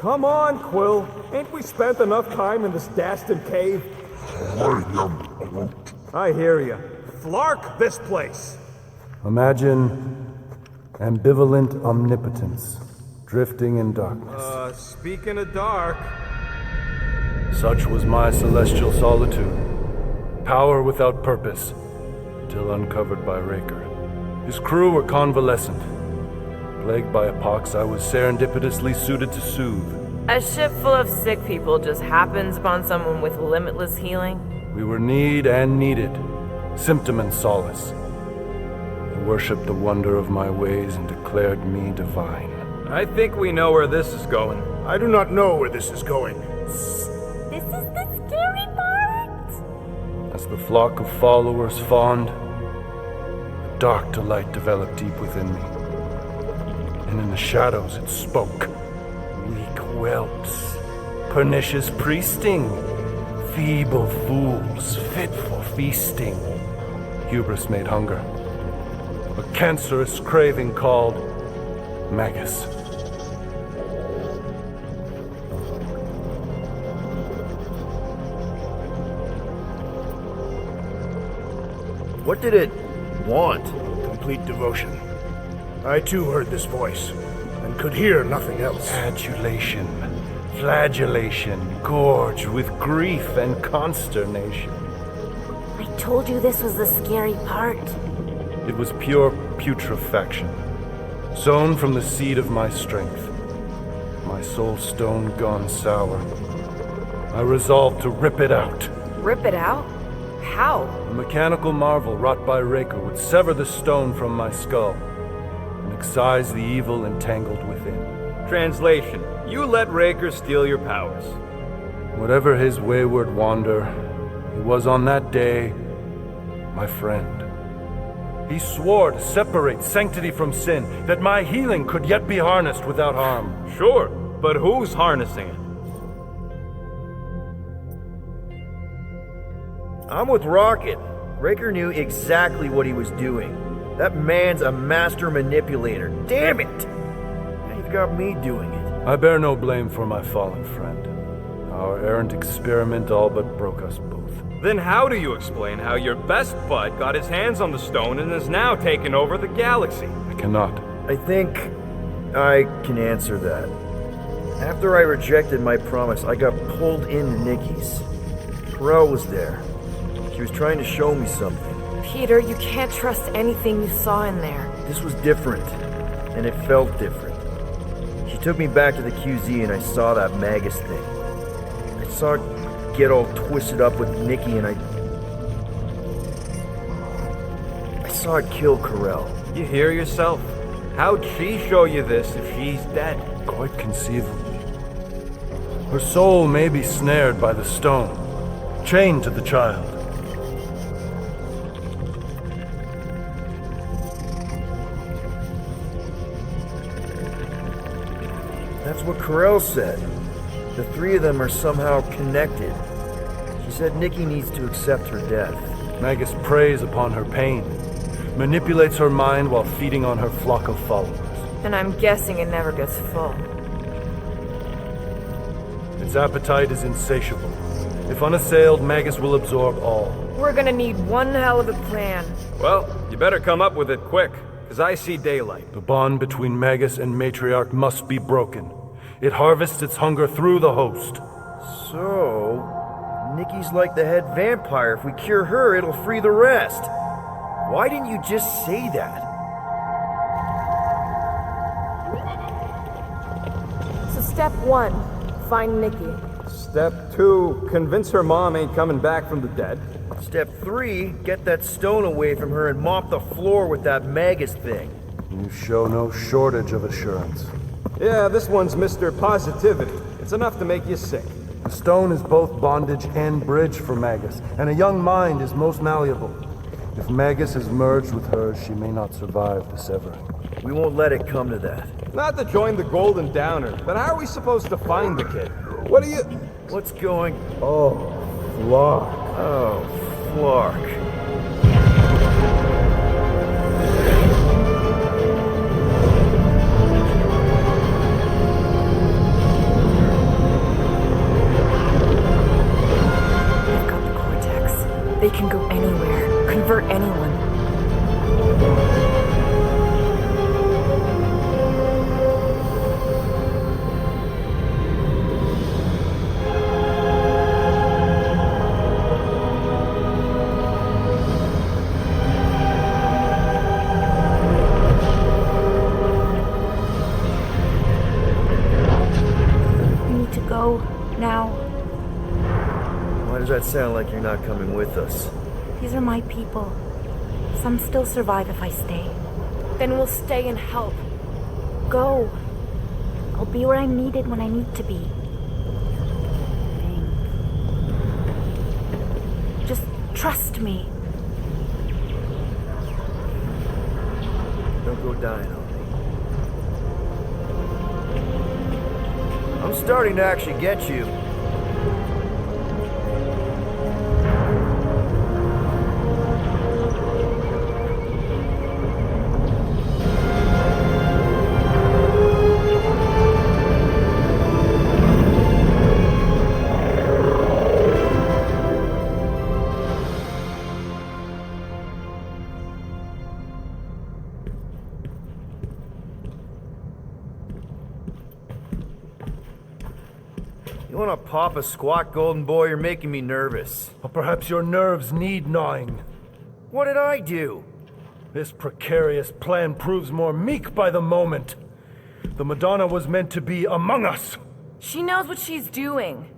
Come on, Quill. Ain't we spent enough time in this Dastan cave? I am Groot. I hear you. Flark this place! Imagine ambivalent omnipotence, drifting in darkness. Speaking of dark... Such was my celestial solitude. Power without purpose, till uncovered by Raker. His crew were convalescent. Plagued by a pox, I was serendipitously suited to soothe. A ship full of sick people just happens upon someone with limitless healing. We were need and needed, symptom and solace. They worshipped the wonder of my ways and declared me divine. I think we know where this is going. I do not know where this is going. This is the scary part! As the flock of followers fawned, a dark delight developed deep within me. And in the shadows it spoke. Weak whelps, pernicious priesting, feeble fools, fit for feasting. Hubris made hunger. A cancerous craving called Magus. What did it want? Complete devotion. I too heard this voice, and could hear nothing else. Adulation, flagellation, gorged with grief and consternation. I told you this was the scary part. It was pure putrefaction, sown from the seed of my strength. My soul stone gone sour. I resolved to rip it out. Rip it out? How? A mechanical marvel wrought by Raker would sever the stone from my skull and excise the evil entangled within. Translation: you let Raker steal your powers. Whatever his wayward wander, he was on that day my friend. He swore to separate sanctity from sin, that my healing could yet be harnessed without harm. Sure, but who's harnessing it? I'm with Rocket. Raker knew exactly what he was doing. That man's a master manipulator. Damn it! Now you've got me doing it. I bear no blame for my fallen friend. Our errant experiment all but broke us both. Then how do you explain how your best bud got his hands on the stone and is now taking over the galaxy? I cannot. I think I can answer that. After I rejected my promise, I got pulled into Nikki's. Carell was there. She was trying to show me something. Peter, you can't trust anything you saw in there. This was different, and it felt different. She took me back to the QZ and I saw that Magus thing. I saw it get all twisted up with Nikki and I saw it kill Carell. You hear yourself? How'd she show you this if she's dead? Quite conceivably. Her soul may be snared by the stone, chained to the child. That's what Carell said. The three of them are somehow connected. She said Nikki needs to accept her death. Magus preys upon her pain, manipulates her mind while feeding on her flock of followers. And I'm guessing it never gets full. Its appetite is insatiable. If unassailed, Magus will absorb all. We're gonna need one hell of a plan. Well, you better come up with it quick, because I see daylight. The bond between Magus and Matriarch must be broken. It harvests its hunger through the host. So, Nikki's like the head vampire. If we cure her, it'll free the rest. Why didn't you just say that? So step 1, find Nikki. Step 2, convince her mom ain't coming back from the dead. Step 3, get that stone away from her and mop the floor with that Magus thing. You show no shortage of assurance. Yeah, this one's Mr. Positivity. It's enough to make you sick. The stone is both bondage and bridge for Magus, and a young mind is most malleable. If Magus is merged with hers, she may not survive the severing. We won't let it come to that. Not to join the Golden Downer, but how are we supposed to find the kid? What are you... What's going... Oh, Flark. Oh, Flark. convert anyone. We need to go now. Why does that sound like you're not coming with us? These are my people. Some still survive if I stay. Then we'll stay and help. Go. I'll be where I'm needed when I need to be. Just trust me. Don't go dying on me. I'm starting to actually get you. You wanna pop a squat, golden boy? You're making me nervous. Or perhaps your nerves need gnawing. What did I do? This precarious plan proves more meek by the moment. The Madonna was meant to be among us. She knows what she's doing.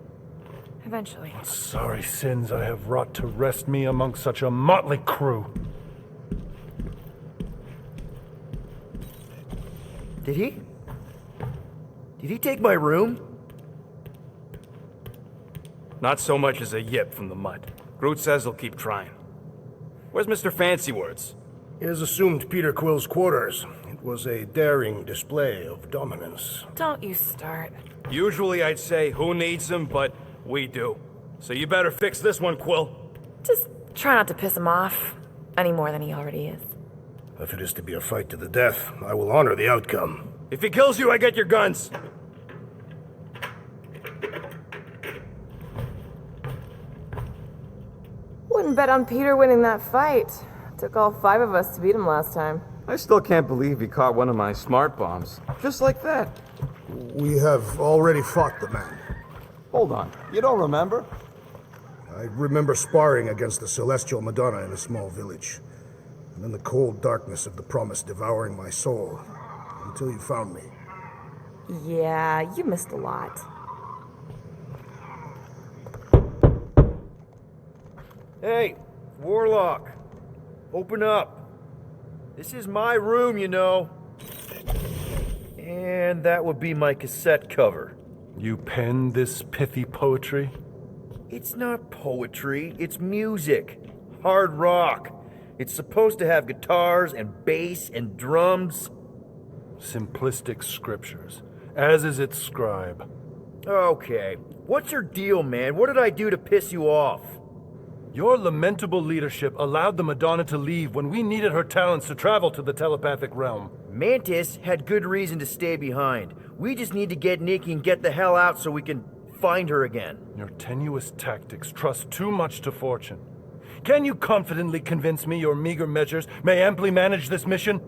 Eventually. Sorry sins I have wrought to wrest me among such a motley crew. Did he? Did he take my room? Not so much as a yip from the mud. Groot says he'll keep trying. Where's Mr. Fancy Words? It is assumed Peter Quill's quarters. It was a daring display of dominance. Don't you start. Usually I'd say who needs him, but we do. So you better fix this one, Quill. Just try not to piss him off any more than he already is. If it is to be a fight to the death, I will honor the outcome. If he kills you, I get your guns. Wouldn't bet on Peter winning that fight. Took all 5 of us to beat him last time. I still can't believe he caught one of my smart bombs. Just like that. We have already fought the man. Hold on. You don't remember? I remember sparring against the Celestial Madonna in a small village. And then the cold darkness of the promise devouring my soul. Until you found me. Yeah, you missed a lot. Hey, Warlock. Open up. This is my room, you know. And that would be my cassette cover. You penned this pithy poetry? It's not poetry, it's music. Hard rock. It's supposed to have guitars and bass and drums. Simplistic scriptures, as is its scribe. Okay, what's your deal, man? What did I do to piss you off? Your lamentable leadership allowed the Madonna to leave when we needed her talents to travel to the telepathic realm. Mantis had good reason to stay behind. We just need to get Nikki and get the hell out so we can find her again. Your tenuous tactics trust too much to fortune. Can you confidently convince me your meager measures may amply manage this mission?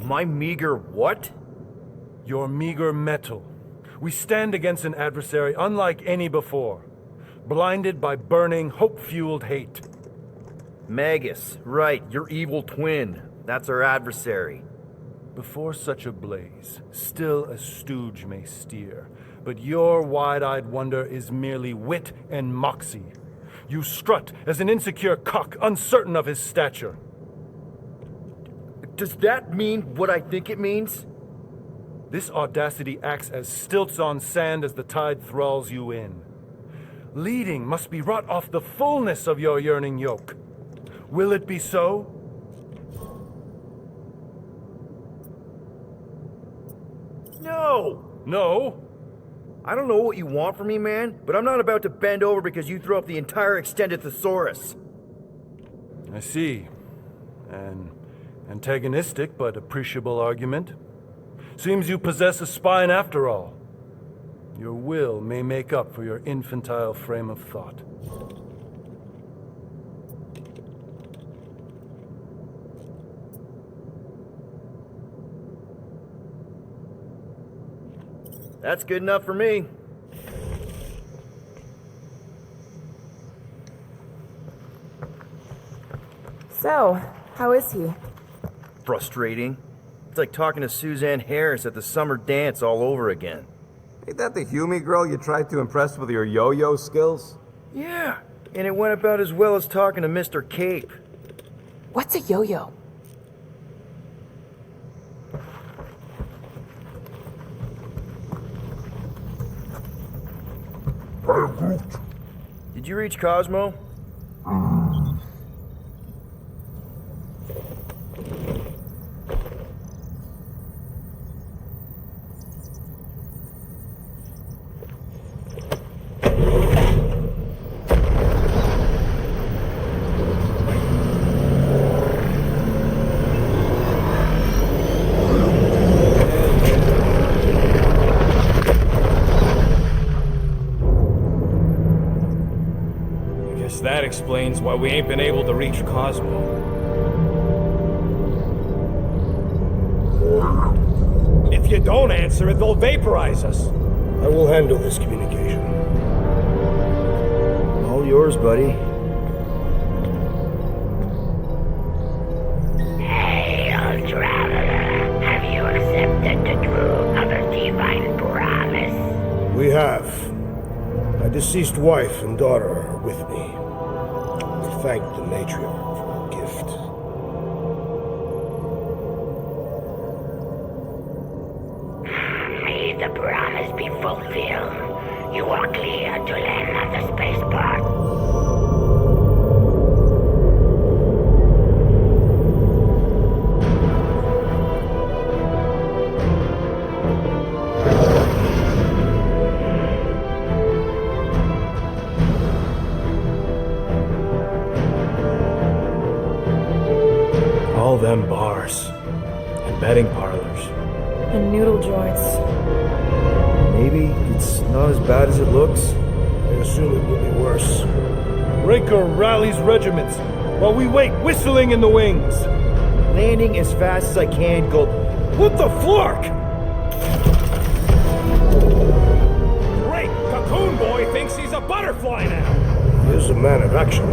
My meager what? Your meager metal. We stand against an adversary unlike any before, blinded by burning, hope-fueled hate. Magus, right, your evil twin. That's our adversary. Before such a blaze, still a stooge may steer, but your wide-eyed wonder is merely wit and moxie. You strut as an insecure cock, uncertain of his stature. Does that mean what I think it means? This audacity acts as stilts on sand as the tide thralls you in. Leading must be wrought off the fullness of your yearning yoke. Will it be so? No! No? I don't know what you want from me, man, but I'm not about to bend over because you throw up the entire extended thesaurus. I see. An antagonistic but appreciable argument. Seems you possess a spine after all. Your will may make up for your infantile frame of thought. That's good enough for me. So, how is he? Frustrating. It's like talking to Suzanne Harris at the summer dance all over again. Ain't that the Hume girl you tried to impress with your yo-yo skills? Yeah, and it went about as well as talking to Mr. Cape. What's a yo-yo? Hey, Groot. Did you reach Cosmo? That explains why we ain't been able to reach Cosmo. If you don't answer it, they'll vaporize us. I will handle this communication. All yours, buddy. Hey, old traveler, have you accepted the truth of a divine promise? We have. My deceased wife and daughter are with me. To thank the matriarch for her gift. May the promise be fulfilled. You are clear to land at the spaceport. All them bars and betting parlors. And noodle joints. Maybe it's not as bad as it looks. I assume it will be worse. Raker rallies regiments while we wait whistling in the wings. Landing as fast as I can, Gold. What the flark? Great! Cocoon Boy thinks he's a butterfly now! He is a man of action.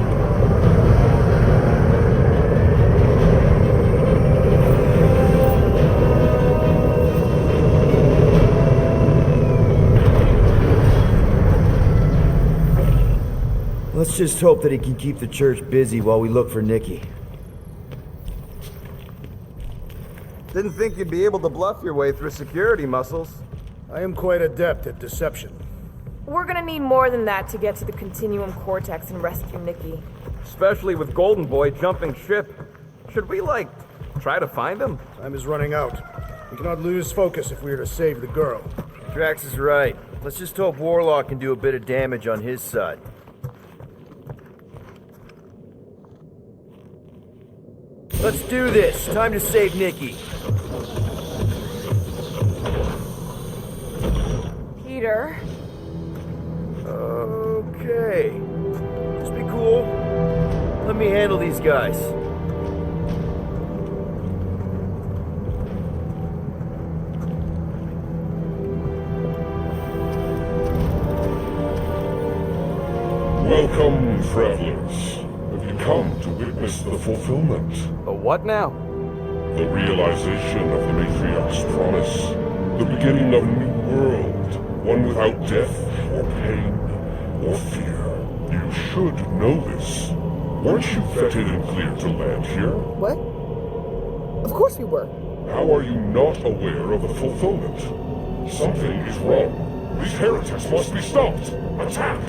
Let's just hope that he can keep the church busy while we look for Nikki. Didn't think you'd be able to bluff your way through security muscles. I am quite adept at deception. We're gonna need more than that to get to the Continuum Cortex and rescue Nikki. Especially with Golden Boy jumping ship. Should we, try to find him? Time is running out. We cannot lose focus if we are to save the girl. Drax is right. Let's just hope Warlock can do a bit of damage on his side. Let's do this. Time to save Nikki. Peter? Okay. Just be cool. Let me handle these guys. Welcome, travelers. Have you come to witness the fulfillment? The what now? The realization of the matriarch's promise. The beginning of a new world. One without death, or pain, or fear. You should know this. Weren't you vetted and cleared to land here? What? Of course we were. How are you not aware of the fulfillment? Something is wrong. These heretics must be stopped. Attack!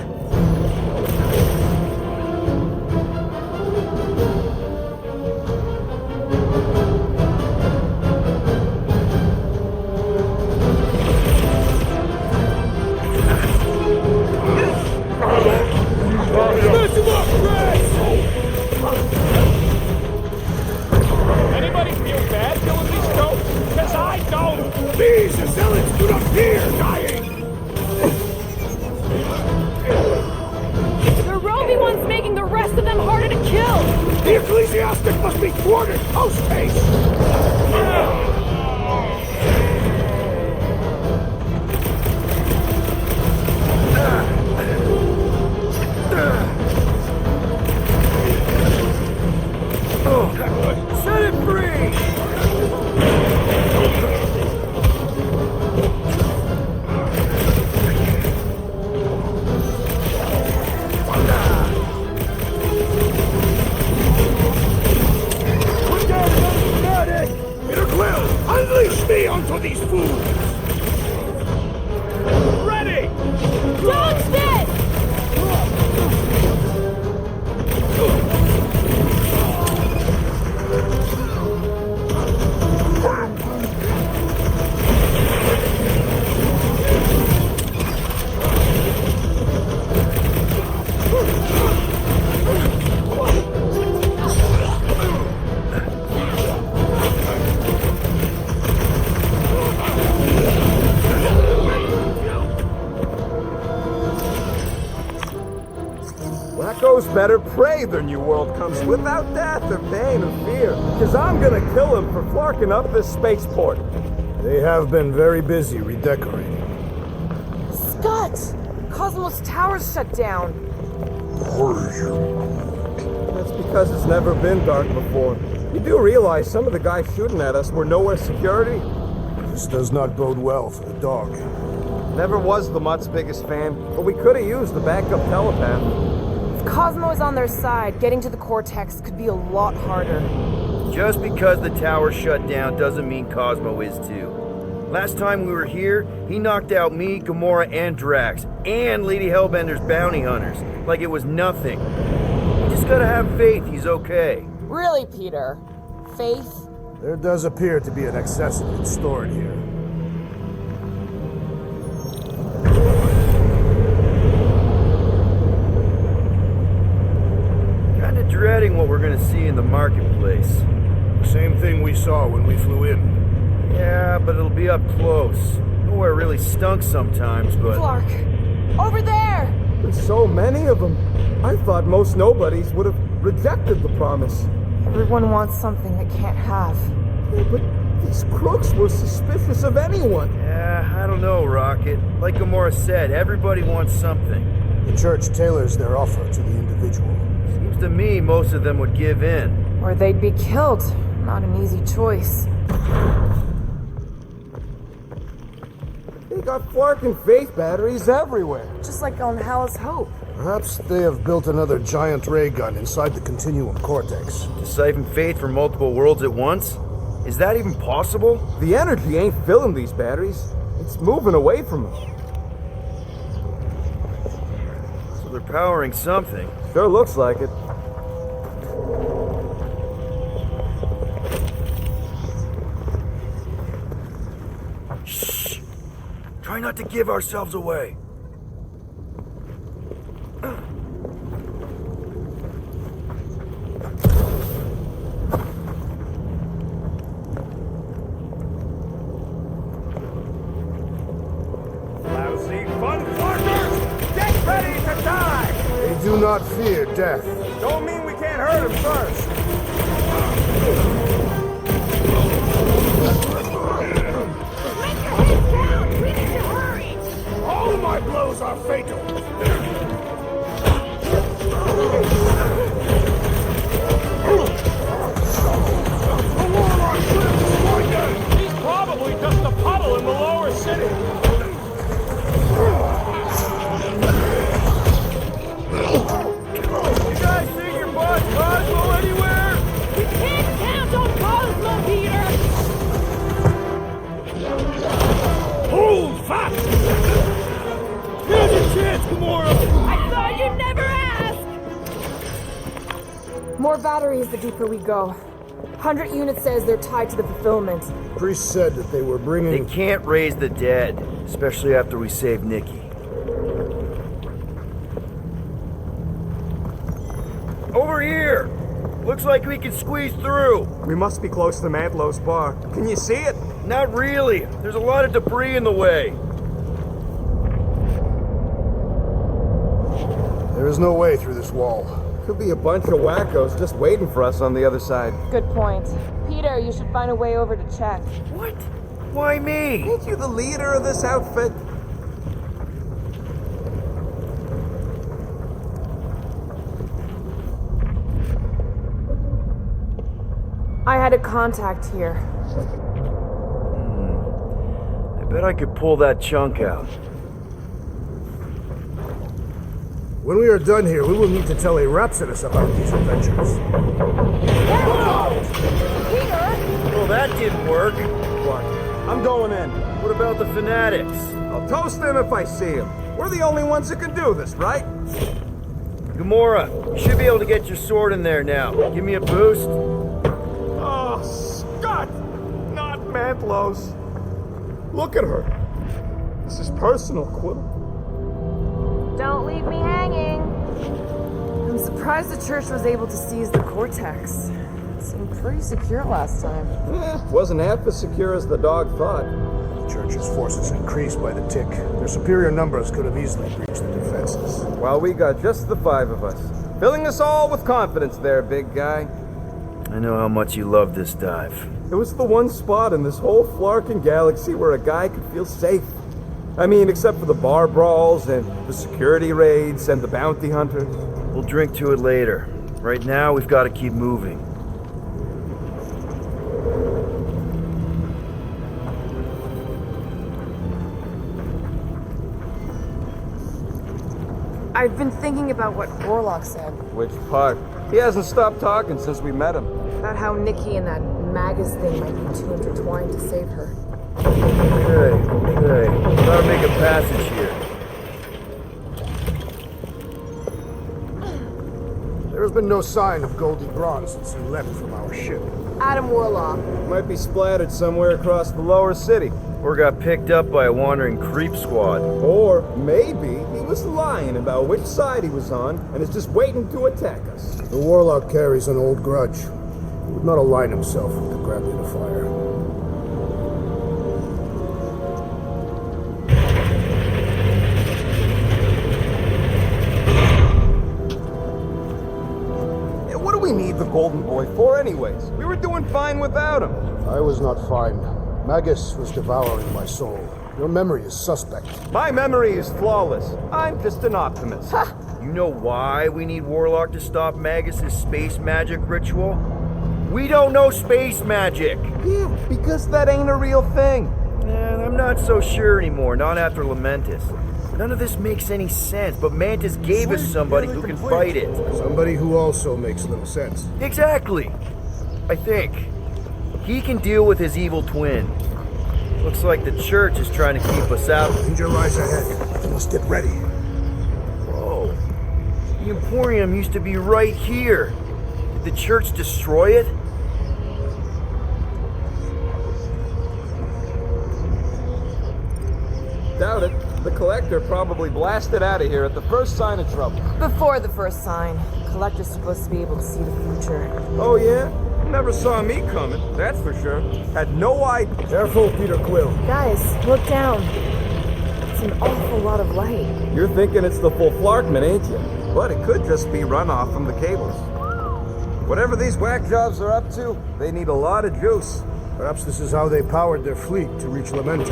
Anybody feel bad doing these jokes? Because I don't! Be knows better, pray their new world comes without death or pain or fear. Because I'm gonna kill them for flarking up this spaceport. They have been very busy redecorating. Scott! Cosmos Tower's shut down. That's because it's never been dark before. You do realize some of the guys shooting at us were nowhere security? This does not bode well for the dog. Never was the Mutt's biggest fan, but we could have used the backup telepath. If Cosmo is on their side, getting to the Cortex could be a lot harder. Just because the tower shut down doesn't mean Cosmo is too. Last time we were here, he knocked out me, Gamora, and Drax, and Lady Hellbender's bounty hunters, like it was nothing. You just gotta have faith he's okay. Really, Peter? Faith? There does appear to be an excess of it stored here. Kinda dreading what we're gonna see in the marketplace. Same thing we saw when we flew in. Yeah, but it'll be up close. Nowhere really stunk sometimes, but... Clark! Over there! There's so many of them. I thought most nobodies would have rejected the promise. Everyone wants something they can't have. Yeah, but these crooks were suspicious of anyone. Yeah, I don't know, Rocket. Like Gamora said, everybody wants something. The church tailors their offer to the individual. Seems to me most of them would give in. Or they'd be killed. Not an easy choice. They got Flark and Faith batteries everywhere. Just like on Hal's Hope. Perhaps they have built another giant ray gun inside the Continuum Cortex. To siphon Faith from multiple worlds at once? Is that even possible? The energy ain't filling these batteries. It's moving away from them. So they're powering something. Sure looks like it. Shh! Try not to give ourselves away. Do not fear death. Don't mean we can't hurt him first. Let your head down! We need to hurry! All of my blows are fatal. He's probably just a puddle in the lower city. You guys see your boss Cosmo anywhere? We can't count on Cosmo, Peter! Hold fast! Here's your chance, Gamora! I thought you'd never ask! More batteries the deeper we go. 100 units says they're tied to the fulfillment. Priest said that they were They bringing... can't raise the dead, especially after we save Nikki. Over here! Looks like we can squeeze through. We must be close to Mantlow's bar. Can you see it? Not really. There's a lot of debris in the way. There is no way through this wall. Could be a bunch of wackos just waiting for us on the other side. Good point. Peter, you should find a way over to check. What? Why me? Ain't you the leader of this outfit? I had a contact here. I bet I could pull that chunk out. When we are done here, we will need to tell a Rhapsodus about these adventures. Peter! Well, that didn't work. What? I'm going in. What about the fanatics? I'll toast them if I see them. We're the only ones that can do this, right? Gamora, you should be able to get your sword in there now. Give me a boost. Oh, Scott! Not Mantlow's. Look at her. This is personal, Quill. Don't leave me hanging. I'm surprised the church was able to seize the Cortex. It seemed pretty secure last time. Wasn't half as secure as the dog thought. The church's forces increased by the tick. Their superior numbers could have easily breached the defenses. While we got just the 5 of us. Filling us all with confidence there, big guy. I know how much you love this dive. It was the one spot in this whole Flarkin galaxy where a guy could feel safe. I mean, except for the bar brawls and the security raids and the bounty hunters. We'll drink to it later. Right now, we've got to keep moving. I've been thinking about what Warlock said. Which part? He hasn't stopped talking since we met him. About how Nikki and that Magus thing might be too intertwined to save her. Okay. Gotta make a passage here. There has been no sign of Goldie Braun since he left from our ship. Adam Warlock. Might be splattered somewhere across the lower city. Or got picked up by a wandering creep squad. Or maybe he was lying about which side he was on and is just waiting to attack us. The Warlock carries an old grudge. He would not align himself with the Grappling Fire. Yeah, what do we need the Golden Boy for anyways? We were doing fine without him. I was not fine. Magus was devouring my soul. Your memory is suspect. My memory is flawless. I'm just an optimist. You know why we need Warlock to stop Magus' space magic ritual? We don't know space magic! Yeah, because that ain't a real thing. I'm not so sure anymore, not after Lamentus. None of this makes any sense, but Mantis gave us somebody who can fight it. Somebody who also makes little sense. Exactly! I think. He can deal with his evil twin. Looks like the church is trying to keep us out. Danger lies ahead. We must get ready. Whoa. The Emporium used to be right here. Did the church destroy it? Doubt it. The Collector probably blasted out of here at the first sign of trouble. Before the first sign, Collector's supposed to be able to see the future. Oh yeah? Never saw me coming, that's for sure. Had no idea. Careful, Peter Quill. Guys, look down. It's an awful lot of light. You're thinking it's the full Flarkman, ain't you? But it could just be runoff from the cables. Whatever these whack jobs are up to, they need a lot of juice. Perhaps this is how they powered their fleet to reach Lamentus.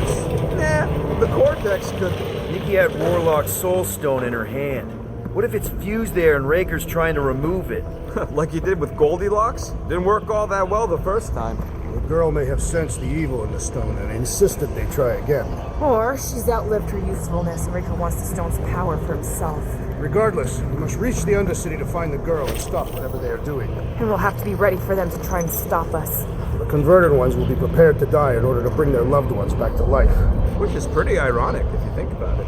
Nah, the Cortex could... Nikki had Warlock's soul stone in her hand. What if it's fused there and Raker's trying to remove it? Like you did with Goldilocks? Didn't work all that well the first time. The girl may have sensed the evil in the stone and insisted they try again. Or she's outlived her usefulness and Raker wants the stone's power for himself. Regardless, we must reach the Undercity to find the girl and stop whatever they are doing. And we'll have to be ready for them to try and stop us. The converted ones will be prepared to die in order to bring their loved ones back to life. Which is pretty ironic if you think about it.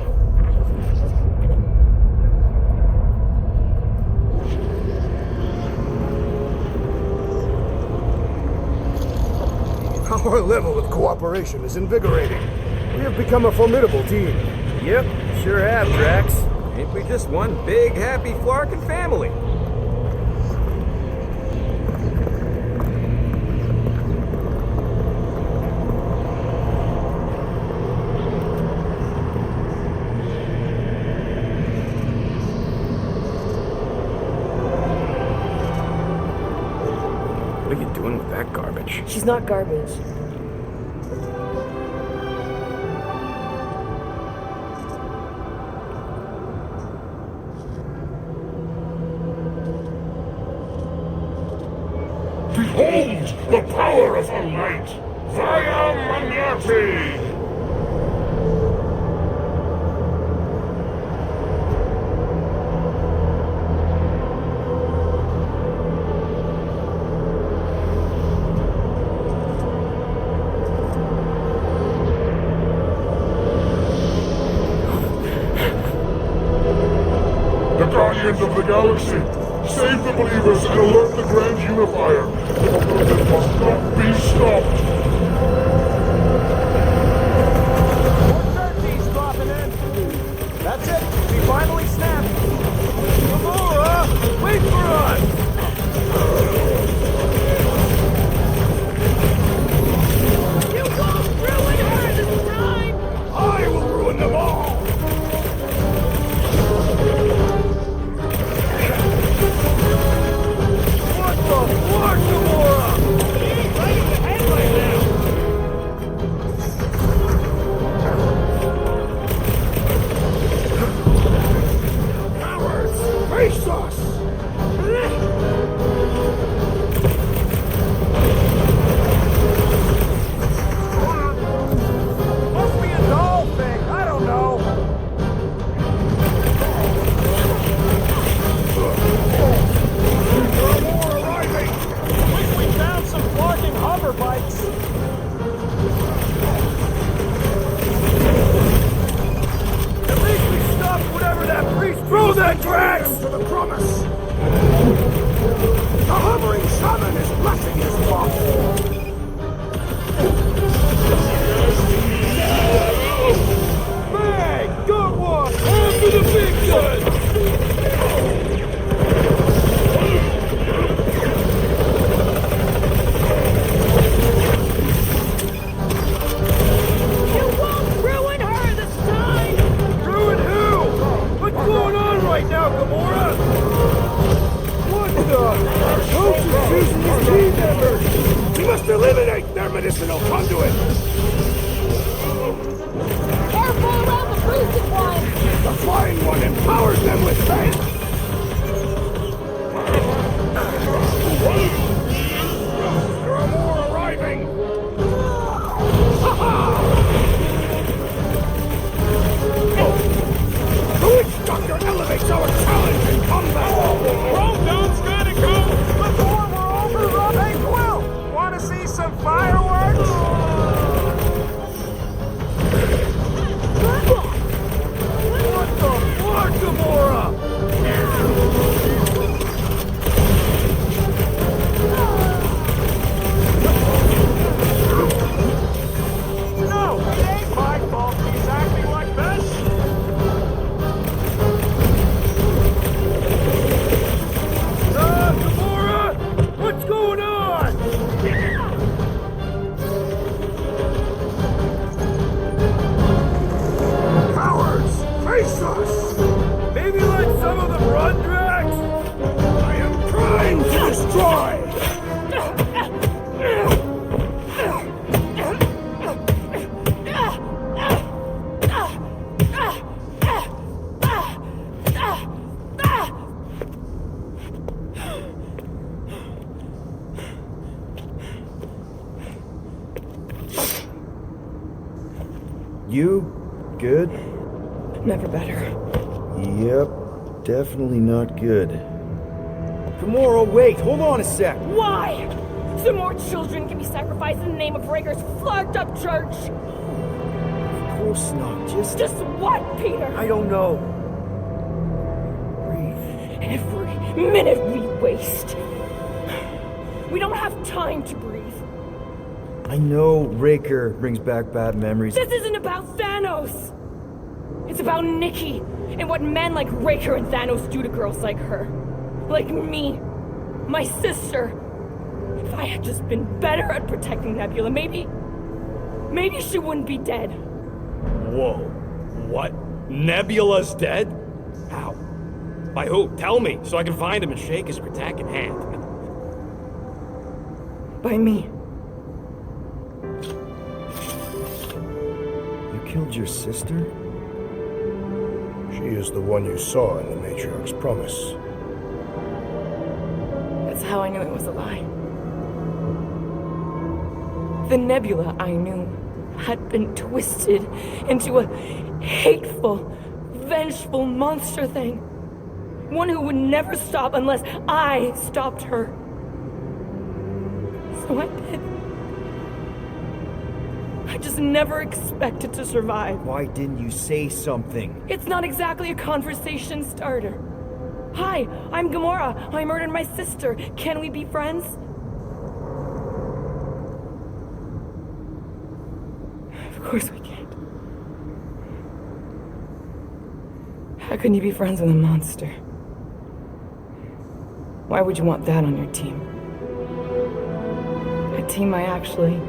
Our level of cooperation is invigorating. We have become a formidable team. Yep, sure have, Drax. Ain't we just one big, happy Flarkin family? What are you doing with that garbage? She's not garbage. Behold the power of the light! Via Magnati! The Guardians of the Galaxy! Save the believers and alert the Grand Unifier! This must not be stopped! More dropping in! That's it! We finally snapped! Gamora! Wait for us! You won't ruin her this time! I will ruin them all! You? Good? Never better. Yep, definitely not good. Gamora, wait, hold on a sec. Why? So more children can be sacrificed in the name of Raker's flagged up church. Of course not, Just what, Peter? I don't know. Breathe. Every minute we waste. We don't have time to breathe. I know Raker brings back bad memories. This isn't about Thanos. It's about Nikki and what men like Raker and Thanos do to girls like her. Like me. My sister. If I had just been better at protecting Nebula, maybe she wouldn't be dead. Whoa. What? Nebula's dead? How? By who? Tell me, so I can find him and shake his attacking hand. By me. You killed your sister? She is the one you saw in the Matriarch's promise. That's how I knew it was a lie. The Nebula I knew had been twisted into a hateful, vengeful monster thing. One who would never stop unless I stopped her. So I did. I just never expected to survive. Why didn't you say something? It's not exactly a conversation starter. Hi, I'm Gamora. I murdered my sister. Can we be friends? Of course we can't. How can you be friends with a monster? Why would you want that on your team? A team I actually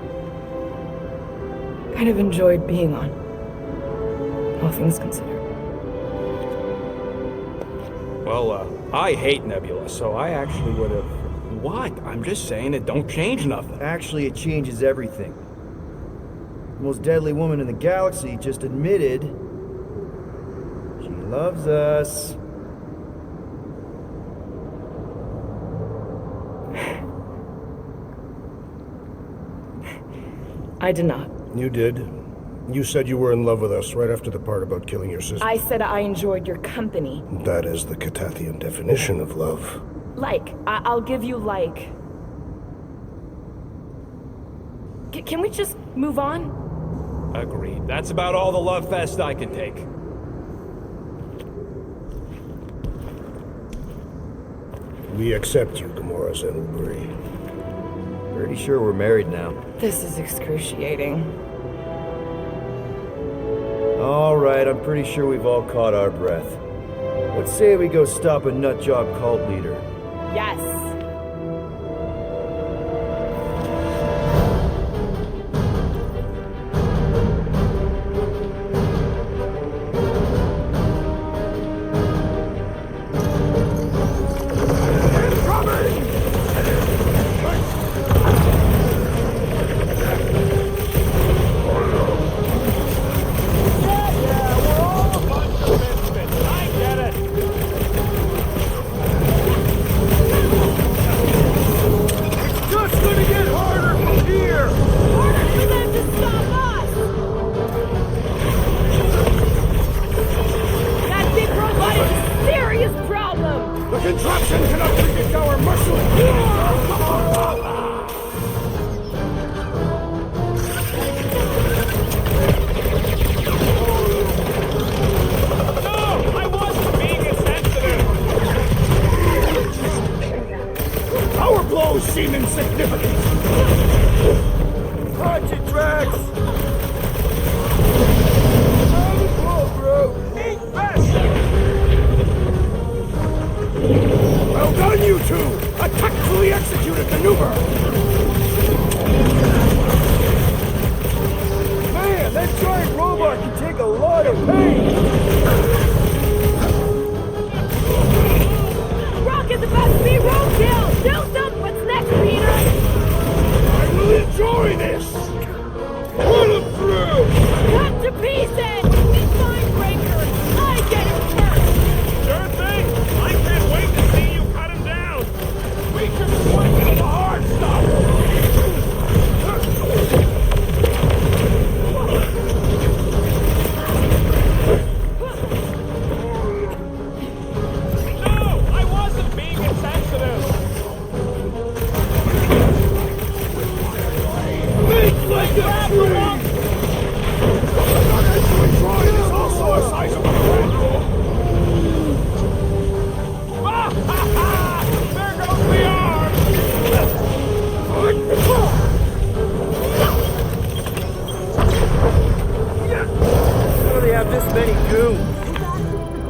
kind of enjoyed being on, all things considered. Well, I hate Nebula, so I actually would have... What? I'm just saying it don't change nothing. Actually, it changes everything. The most deadly woman in the galaxy just admitted she loves us. I did not. You did. You said you were in love with us right after the part about killing your sister. I said I enjoyed your company. That is the Catathian definition of love. I'll give you like. Can we just move on? Agreed. That's about all the love fest I can take. We accept you, Gamora Zenoburi. Pretty sure we're married now. This is excruciating. Alright, I'm pretty sure we've all caught our breath. Let's say we go stop a nutjob cult leader. Yes.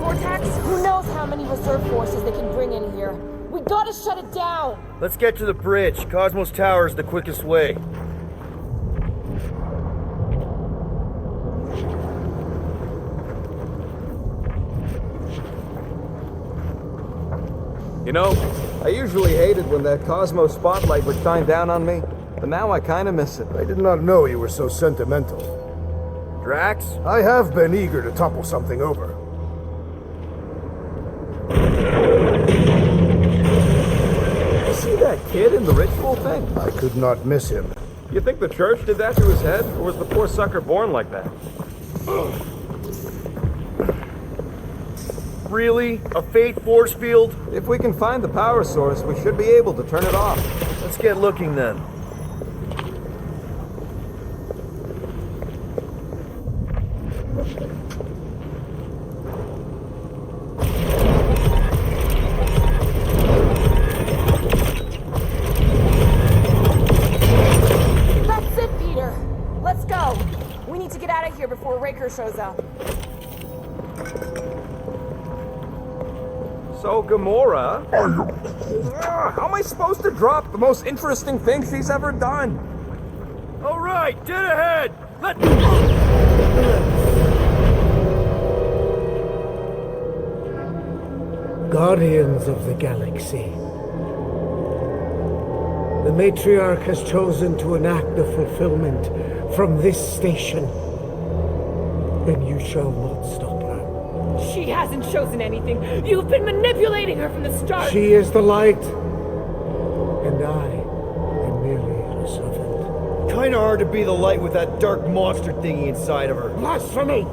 vortex? Who knows how many reserve forces they can bring in here? We gotta shut it down! Let's get to the bridge. Cosmos Tower is the quickest way. You know, I usually hated when that Cosmos spotlight would shine down on me, but now I kinda miss it. I did not know you were so sentimental. Drax? I have been eager to topple something over. You see that kid in the ritual thing? I could not miss him. You think the church did that to his head, or was the poor sucker born like that? Really? A fate force field? If we can find the power source, we should be able to turn it off. Let's get looking then. That's it, Peter! Let's go! We need to get out of here before Raker shows up. So, Gamora... how am I supposed to drop the most interesting thing she's ever done? All right, dead ahead! Guardians of the Galaxy. The Matriarch has chosen to enact the fulfillment from this station. Then you shall not stop her. She hasn't chosen anything. You've been manipulating her from the start. She is the light, and I am merely her servant. Kinda hard to be the light with that dark monster thingy inside of her. Blasphemy!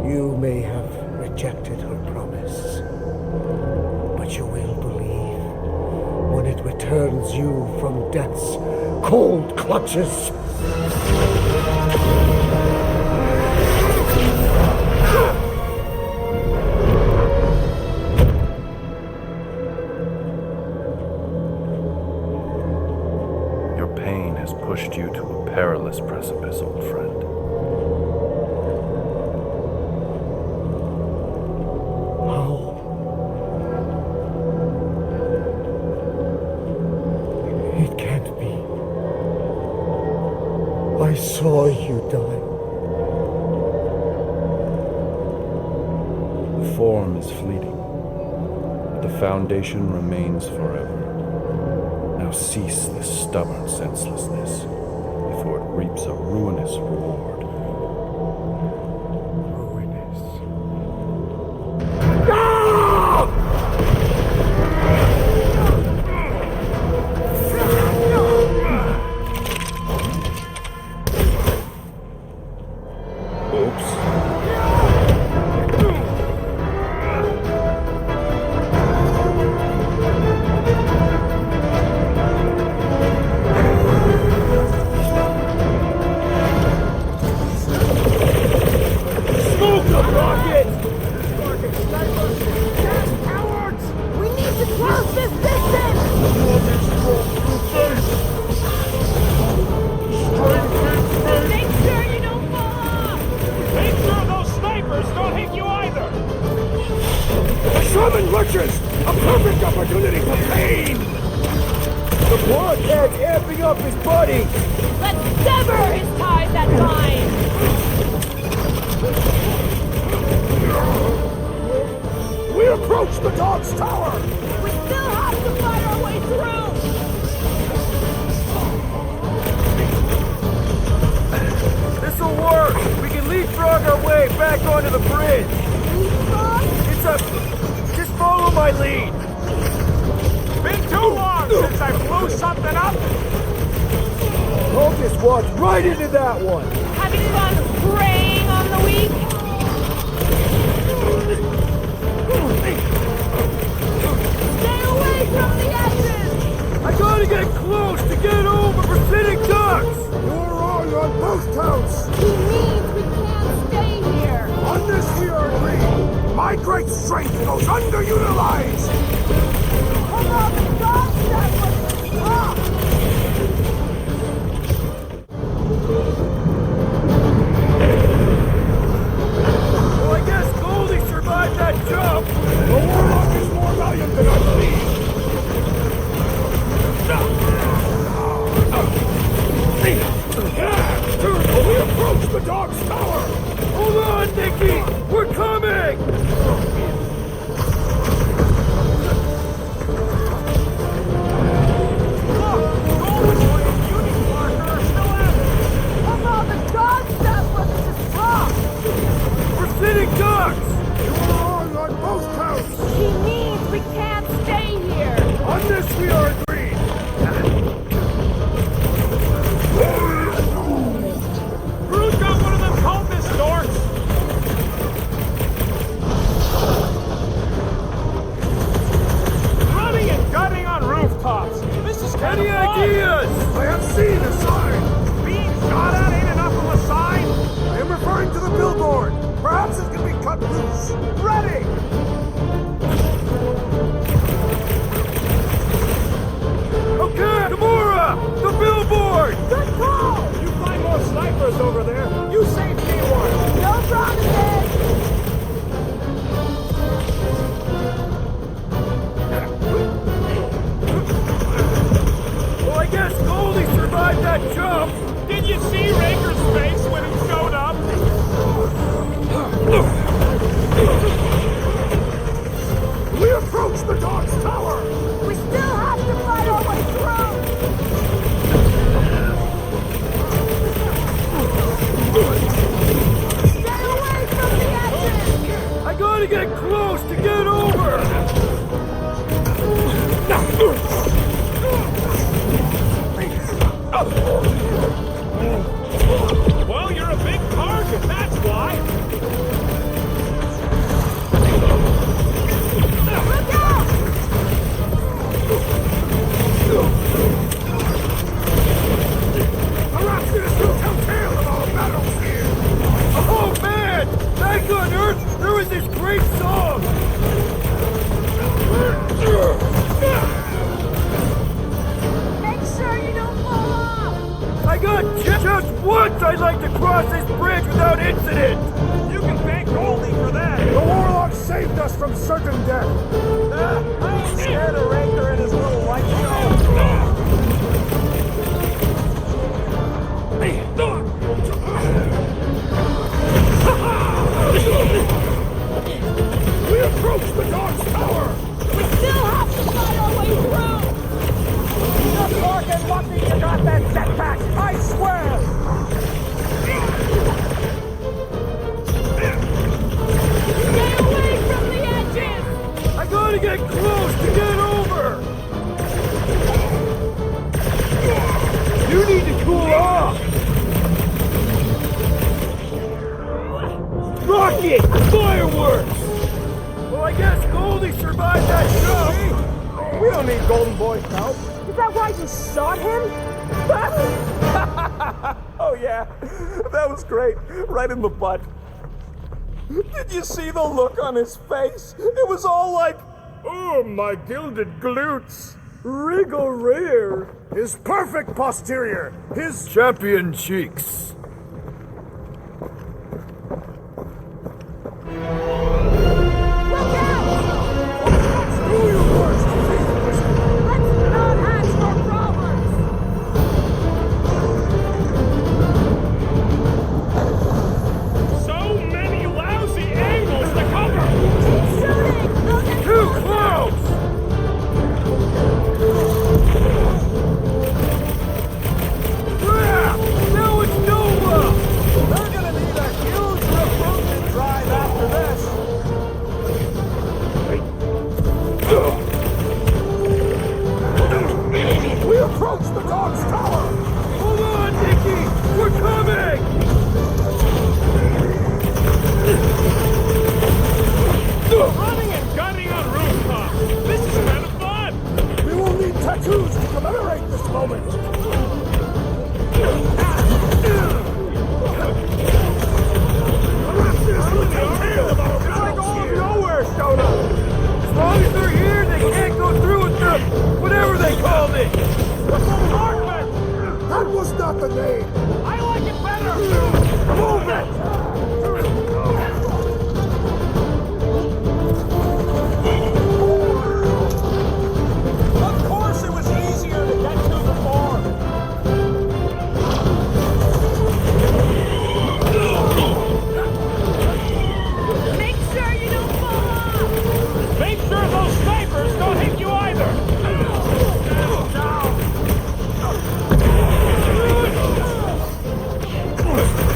You may have rejected her promise, but you will believe when it returns you from death's cold clutches. Your pain has pushed you to a perilous precipice, old friend. It can't be. I saw you die. The form is fleeting, but the foundation remains forever. Now cease this stubborn senselessness, before it reaps a ruinous reward. Ruinous. We need to close this distance! Make sure you don't fall off! Make sure those snipers don't hit you either! Summon witches! A perfect opportunity for pain! The blockhead's amping up his buddy! Let's sever his ties that bind! We approach the dog's tower! We still have to fight our way through! This'll work! We can leapfrog our way back onto the bridge! It's a... Just follow my lead! Been too long since I blew something up! I'll just walk right into that one! Having fun preying on the weak? Stay away from the edges! I gotta get close to get over Pacific Ducks! You're wrong on both counts! He means we can't stay here! On this we are agreed! My great strength goes underutilized! Come on, stop that one! Stop! Well, I guess go gotta get close to get over! Well, you're a big target, that's why. Look out! Oh man! Back on Earth, there was this great song! Make sure you don't fall off! I got just once I'd like to cross this bridge without incident! You can thank Goldie for that. The warlock saved us from certain death. I ain't scared of Raker and his little white show. We approach the dog's tower. We still have to fight our way through! Just fucking lucky you got that jetpack, I swear! Stay away from the edges! I gotta get close to get over! You need to cool off! Rocket! Fireworks! Well, I guess Goldie survived that show! We don't need Golden Boy's help. Is that why you shot him? Oh yeah, that was great. Right in the butt. Did you see the look on his face? It was all like, oh, my gilded glutes. Wriggle rear. His perfect posterior. His Champion cheeks. Look out! do your worst. Let's not ask for problems! So many lousy angles to cover. Keep shooting! They'll get Too close! Crap! Now it's Nova! They're gonna need a huge recruitment drive after this. We approach the dog's tower. Hold on, Nikki! We're coming! Running and gunning on rooftops. This is kind of fun. We will need tattoos to commemorate this moment. It's like all of nowhere showed up! As long as they're here, they can't go through with the whatever they called it! That was not the name. I like it better. Move it. Of course it was easier to get to the farm! Make sure you don't fall off! Make sure those snipers don't hit you either.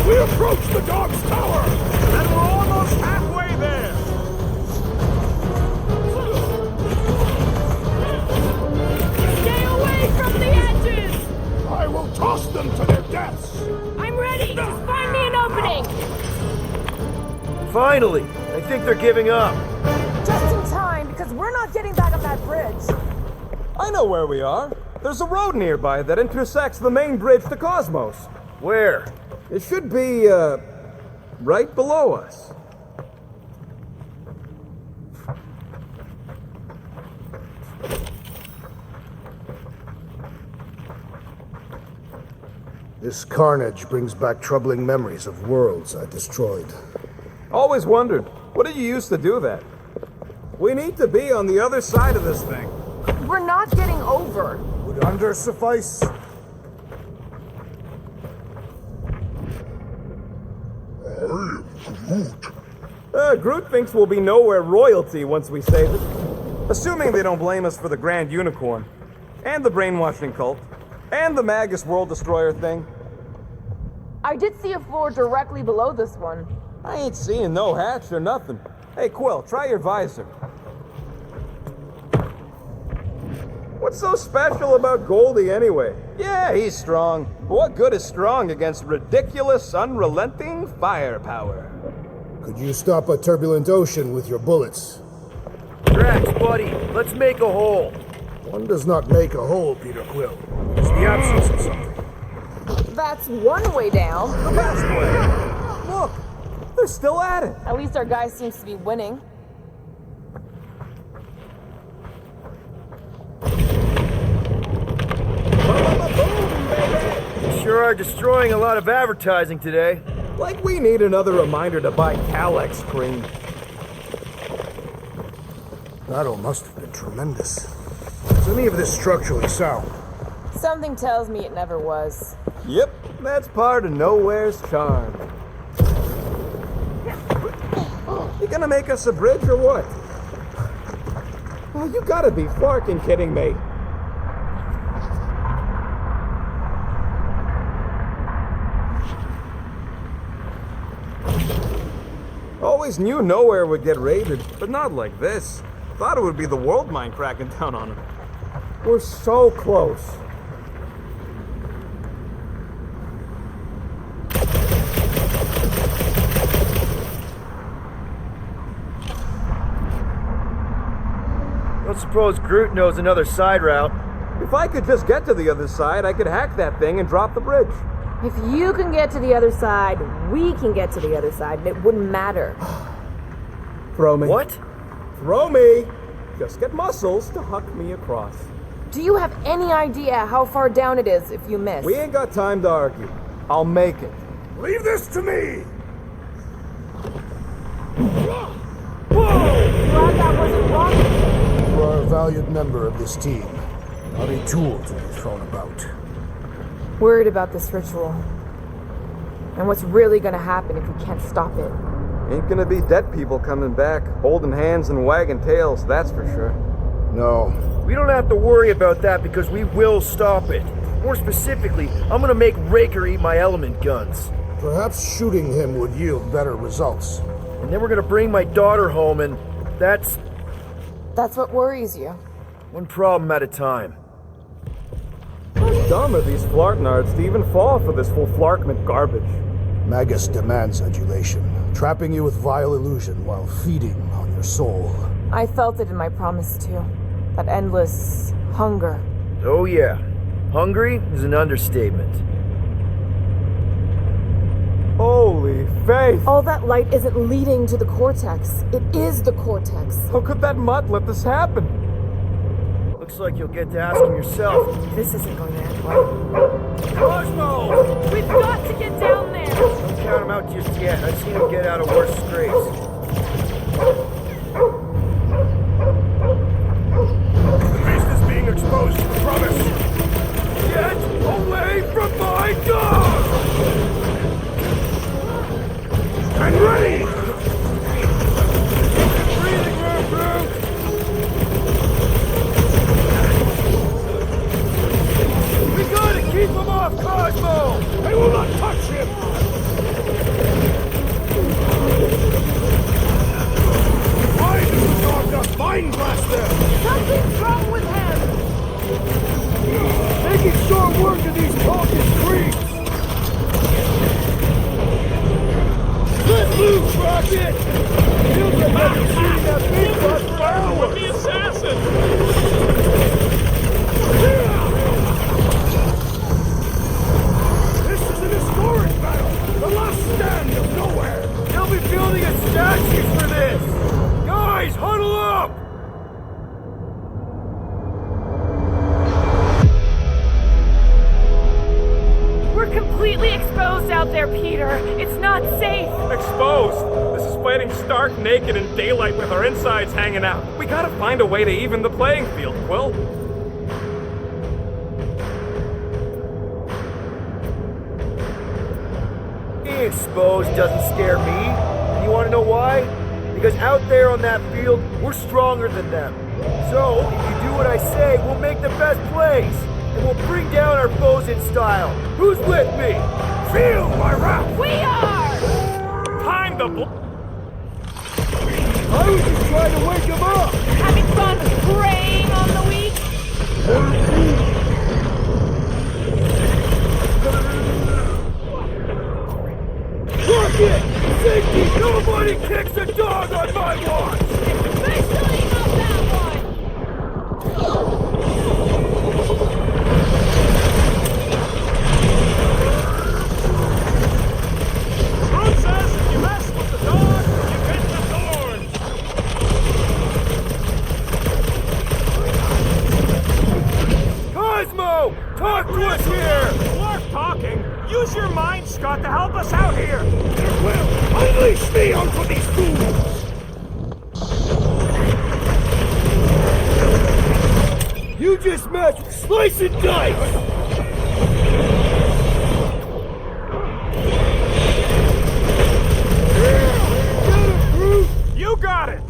We approach the dog's tower. And we're almost halfway there. Stay away from the edges! I will toss them to their deaths. I'm ready! Just find me an opening! Finally! I think they're giving up. Just in time, because we're not getting back on that bridge. I know where we are. There's a road nearby that intersects the main bridge to Cosmos. Where? It should be, right below us. This carnage brings back troubling memories of worlds I destroyed. Always wondered, what did you use to do that? We need to be on the other side of this thing. We're not getting over. Would under suffice? Groot thinks we'll be nowhere royalty once we save it. Assuming they don't blame us for the Grand Unicorn, and the brainwashing cult, and the Magus World Destroyer thing. I did see a floor directly below this one. I ain't seeing no hatch or nothing. Hey, Quill, try your visor. What's so special about Goldie anyway? Yeah, he's strong. But what good is strong against ridiculous, unrelenting firepower? Could you stop a turbulent ocean with your bullets? Drax, buddy, let's make a hole. One does not make a hole, Peter Quill. It's the absence of something. That's one way down. The best way! Look, they're still at it. At least our guy seems to be winning. You sure are destroying a lot of advertising today. Like we need another reminder to buy Calex cream. Battle must have been tremendous. Is any of this structurally sound? Something tells me it never was. Yep, that's part of Nowhere's charm. You gonna make us a bridge or what? Oh, you gotta be fucking kidding me. Always knew Nowhere would get raided, but not like this. Thought it would be the world mine cracking down on him. We're so close. Don't suppose Groot knows another side route. If I could just get to the other side, I could hack that thing and drop the bridge. If you can get to the other side, we can get to the other side, and it wouldn't matter. Throw me. What? Throw me! Just get muscles to huck me across. Do you have any idea how far down it is if you miss? We ain't got time to argue. I'll make it. Leave this to me! Glad that wasn't wrong. You are a valued member of this team, not a tool to be thrown about. Worried about this ritual. And what's really gonna happen if we can't stop it. Ain't gonna be dead people coming back, holding hands and wagging tails, that's for sure. No. We don't have to worry about that because we will stop it. More specifically, I'm gonna make Raker eat my element guns. Perhaps shooting him would yield better results. And then we're gonna bring my daughter home and that's That's what worries you. one problem at a time. How dumb are these Flartnards to even fall for this full Flarkment garbage? Magus demands adulation, trapping you with vile illusion while feeding on your soul. I felt it in my promise too. That endless hunger. Oh yeah, hungry is an understatement. Holy faith! All that light isn't leading to the cortex. It is the cortex. How could that mutt let this happen? Looks like you'll get to ask him yourself. This isn't going to end well. Cosmo! We've got to get down there! Don't count him out just yet. I've seen him get out of worse scrapes. The beast is being exposed to the promise. Get away from my dog! I'm ready! Breathing room, Groot! We gotta keep him off Cosmo! I will not touch him! Why does the dog not mind blaster? Something's wrong with him! Making short work of these talking creeps! Let loose, Rocket! You'll get back to shooting that big butt for hours! The assassin! This is an historic battle! The last stand of Nowhere! They'll be building a statue for this! Guys, huddle up! We're completely exposed out there, Peter. It's not safe. Exposed? This is fighting stark naked in daylight with our insides hanging out. We gotta find a way to even the playing field, Quill. Being exposed doesn't scare me. And you want to know why? Because out there on that field, we're stronger than them. So, if you do what I say, we'll make the best plays. And we'll bring down our foes in style. Who's with me? Feel my wrath! We are! Time to was just trying to wake him up! Having fun preying on the weak? Look it! Safety! Nobody kicks a dog on my watch! Especially not that one! Who says if you mess with the dog, you get the thorns? Cosmo! Talk to us here! Worth talking! Use your mind, Scott, to help us out here! Well, unleash me onto these fools! You just match slice and dice! You got it!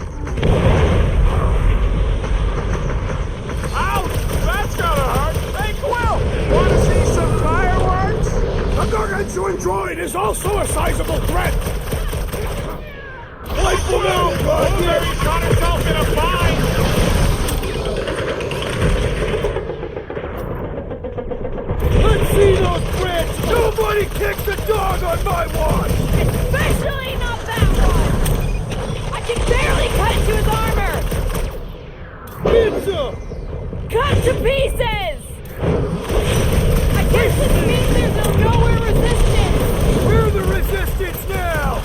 Ouch! That's gotta hurt! Hey, Quill! Wanna see some fireworks? The gargantuan droid is also a sizable threat! Wipe them out, Roger! He's got himself in a bind! Let's see those prints! Nobody kicks a dog on my watch! Especially not that one! I can barely cut into his armor! Pizza! Cut to pieces! I guess this means there's no nowhere resistance! We're the resistance now!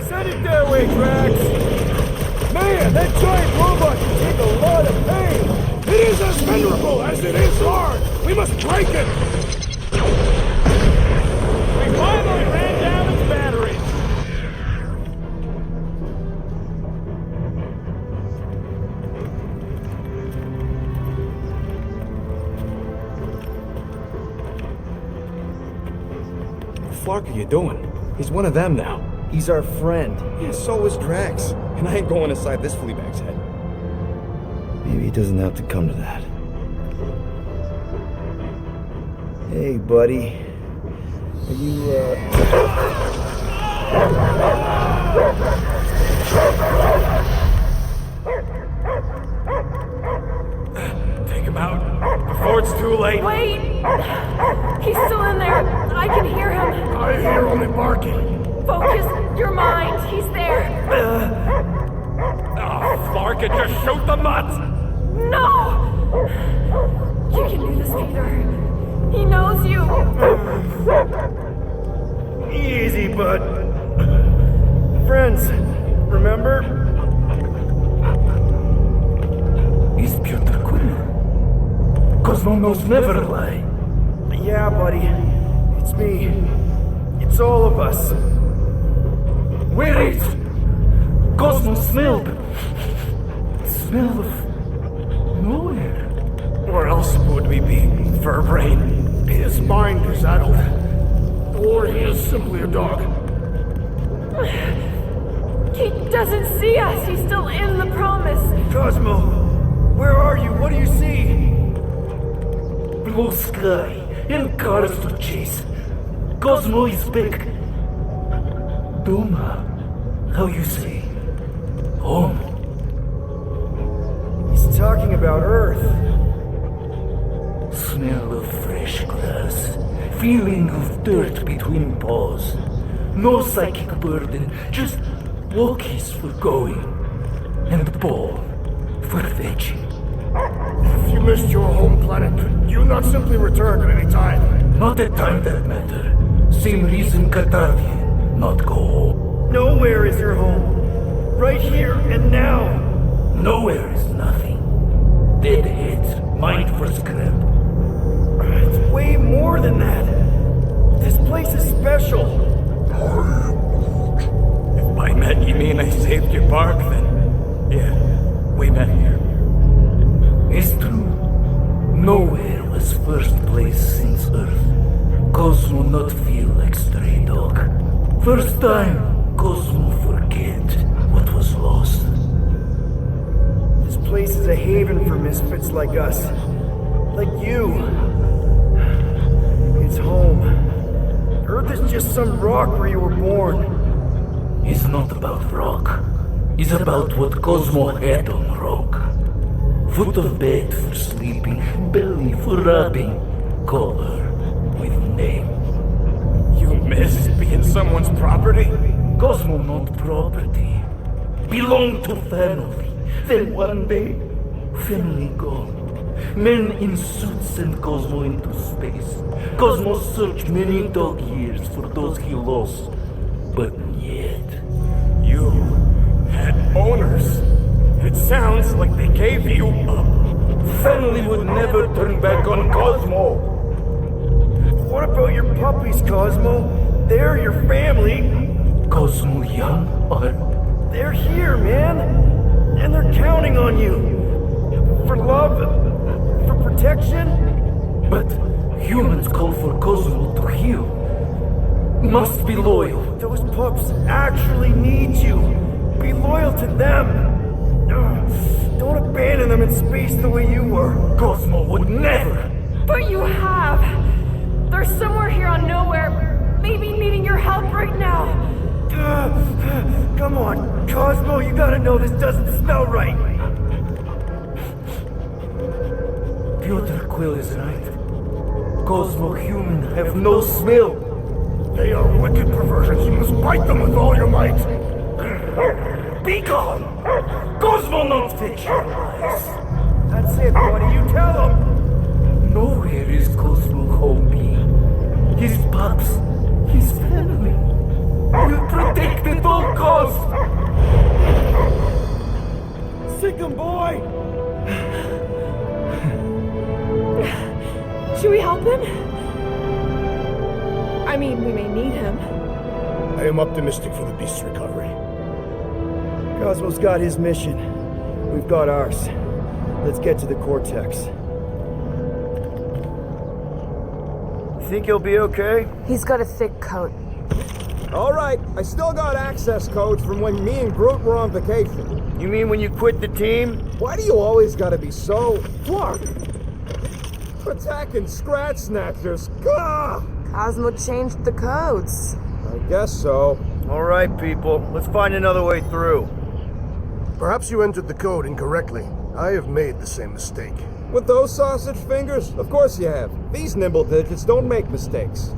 Send it their way, Drax! Man, that giant robot can take a lot of pain! It is as venerable as it is large! We must break it! We finally ran down its batteries! What the fuck are you doing? He's one of them now. He's our friend. Yeah, so is Drax. And I ain't going inside this fleabag's head. Maybe it doesn't have to come to that. Hey, buddy. Are you, Take him out before it's too late. Wait! He's still in there! I can hear him! I hear only barking. Focus your mind! He's there! Oh, Clark, it just shoot the mutts! No! You can do this, Peter. He knows you! Easy, bud. Friends, remember? He's Peter Quill. Cosmo knows never lie. Yeah, buddy. It's me. It's all of us. Where is Cosmo smelled? Smell of nowhere. Where else would we be, Furbrain? His mind is addled. Or he is simply a dog. He doesn't see us! He's still in the promise! Cosmo, where are you? What do you see? Blue sky and cars to chase. Cosmo is back. Duma, how you say? Home. He's talking about Earth. Smell of fresh grass. Feeling of dirt between paws. No psychic burden, just walkies for going. And ball for fetching. If you missed your home planet, could you not simply return at any time? Not at time that matter. Same reason Katardian, not go home. Nowhere is your home. Right here and now. Nowhere is nothing. Dead heads, mind for scrap. It's way more than that. This place is special. If by met you mean I saved your bark, then yeah, we met here. It's true. Nowhere was first place since Earth. Cosmo not feel like stray dog. First time, Cosmo forget what was lost. This place is a haven for misfits like us. Like you. It's home. Earth is just some rock where you were born. It's not about rock. It's about what Cosmo had on rock. Foot of bed for sleeping, belly for rubbing, color with name. You miss being someone's property? Cosmo not property. Belong to family. Then one day, family gone. Men in suits send Cosmo into space. Cosmo searched many dog years for those he lost. But yet... You had owners. It sounds like they gave you up. Family would never turn back on Cosmo. What about your puppies, Cosmo? They're your family. Cosmo young are... They're here, man. And they're counting on you. For love, for protection. But humans call for Cosmo to heal. Must be loyal. Those pups actually need you. Be loyal to them. Don't abandon them in space the way you were. Cosmo would never. But you have. They're somewhere here on nowhere, maybe needing your help right now. Come on, Cosmo, you gotta know this doesn't smell right. Piotr Quill is right. Cosmo human have no smell. They are wicked perversions. You must bite them with all your might. Be gone! Cosmo not fix your lies. That's it, buddy. You tell them. Nowhere is Cosmo home. His pups, his family, will protect at all costs. Sick 'em, boy! Should we help him? I mean, we may need him. I am optimistic for the beast's recovery. Cosmo's got his mission. We've got ours. Let's get to the Cortex. Think he'll be okay? He's got a thick coat. All right, I still got access codes from when me and Groot were on vacation. You mean when you quit the team? Why do you always gotta be so... Fuck! Attacking Scratch Snatchers, gah! Cosmo changed the codes. I guess so. All right, people. Let's find another way through. Perhaps you entered the code incorrectly. I have made the same mistake. With those sausage fingers? Of course you have. These nimble digits don't make mistakes.